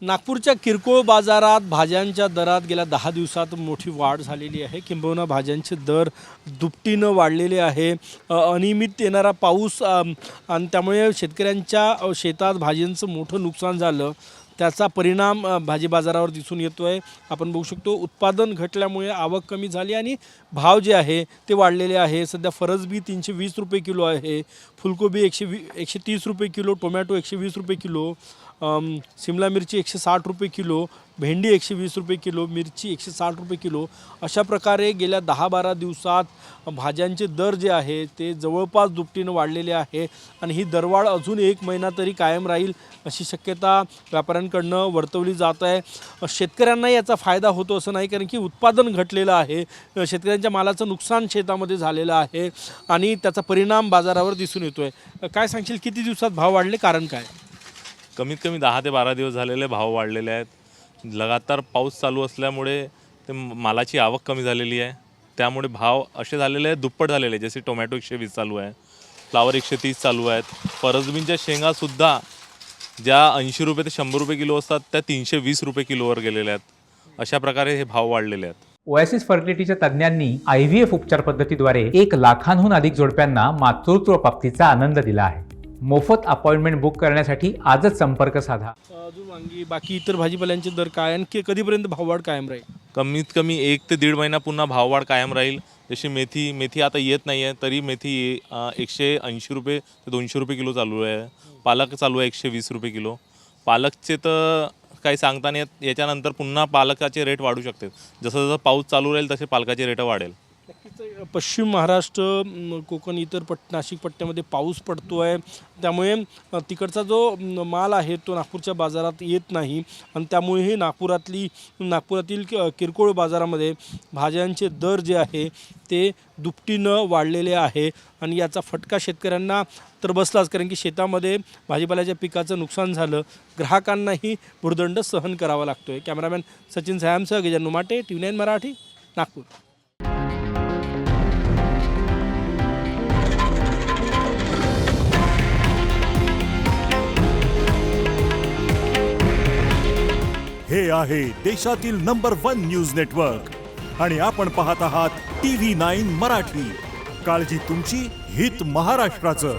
नागपूरच्या किरकोळ बाजारात भाज्यांच्या दरात गेल्या 10 दिवसात मोठी वाढ झालेली आहे। किंबहुना भाज्यांचे दर दुपटीनं वाढलेले आहे। अनियमित येणारा पाऊस आणि त्यामुळे शेतकऱ्यांच्या शेतात भाज्यांचं मोठं नुकसान झालं। त्याचा परिणाम भाजी बाजारावर दिसून येतोय। आपण बघू शकतो उत्पादन घटल्यामुळे आवक कमी झाली आणि भाव जे आहे ते वाढलेले आहे। सध्या फरसबी 320 रुपये किलो आहे, फुलकोबी 130 रुपये किलो, टोमॅटो 120 रुपये किलो, शिमला मिरची 160 रुपये किलो, भेंडी 120 रुपये किलो, मिरची 160 रुपये किलो। अशा प्रकारे गेल्या 10-12 दिवसात भाज्यांचे दर जे आहे ते जवळपास दुपटीनं वाढलेले आहे आणि ही दरवाढ अजून 1 महिना तरी कायम राहील अशी शक्यता व्यापाऱ्यांकडनं वर्तवली जात आहे। शेतकऱ्यांना याचा फायदा होतो असं नाही, कारण की उत्पादन घटलेलं आहे, शेतकऱ्यांच्या मालाचं नुकसान शेतामध्ये झालेलं आहे आणि त्याचा परिणाम बाजारावर दिसून येतोय। काय सांगशील, किती दिवसात भाव वाढले, कारण काय? कमीत कमी 10 ते 12 दिवस झालेले भाव वाढलेले आहेत। लगातार पाऊस चालू असल्यामुळे ते मालाची आवक कमी झालेली आहे, त्यामुळे भाव असे झालेले आहेत, दुप्पट झालेले आहे। जसे टोमॅटो 120 चालू आहे, फ्लावर 130 चालू आहेत, फरसबींच्या शेंगासुद्धा ज्या 80 रुपये ते 100 रुपये किलो असतात त्या 320 रुपये किलोवर गेलेल्या आहेत। अशा प्रकारे हे भाव वाढलेले आहेत। ओएसिस फर्टिलिटीच्या तज्ज्ञांनी IVF उपचार पद्धतीद्वारे 1 लाखांहून अधिक जोडप्यांना मातृत्व प्राप्तीचा आनंद दिला आहे। मोफत अपॉइंटमेंट बुक करण्यासाठी आजच संपर्क साधा। अजून वांगी बाकी इतर भाजीपाल्यांचे दर काय आणि कधीपर्यंत भाववाढ कायम राहील? कमीत कमी 1 ते 1.5 महिना पुन्हा भाववाढ कायम राहील। जशी मेथी आता येत नाही आहे, तरी मेथी 180 रुपये ते 200 रुपये किलो चालू आहे। पालक चालू आहे 120 रुपये किलो। पालकचे तर काही सांगता नाही येत, याच्यानंतर पुन्हा पालकाचे रेट वाढू शकते। जसं जसं पाऊस चालू राहील तसे पालकाचे रेट वाढेल। नक्कीच पश्चिम महाराष्ट्र, कोकण, इतर नाशिक पट्ट्यामध्ये पाऊस पडतो आहे, त्यामुळे तिकडचा जो माल आहे तो नागपूरच्या बाजारात येत नाही आणि त्यामुळेही नागपुरातील किरकोळ बाजारामध्ये भाज्यांचे दर जे आहे ते दुपटीनं वाढलेले आहे आणि याचा फटका शेतकऱ्यांना तर बसलाच, कारण की शेतामध्ये भाजीपाल्याच्या पिकाचं नुकसान झालं, ग्राहकांनाही भुर्दंड सहन करावा लागतो आहे। कॅमेरामॅन सचिन सयामसह गजानन नुमाटे, TV9 मराठी, नागपूर। हे आहे देशातील नंबर 1 न्यूज नेटवर्क आणि आपण पाहत आहात TV9 मराठी। काळजी तुमची, हित महाराष्ट्राचं।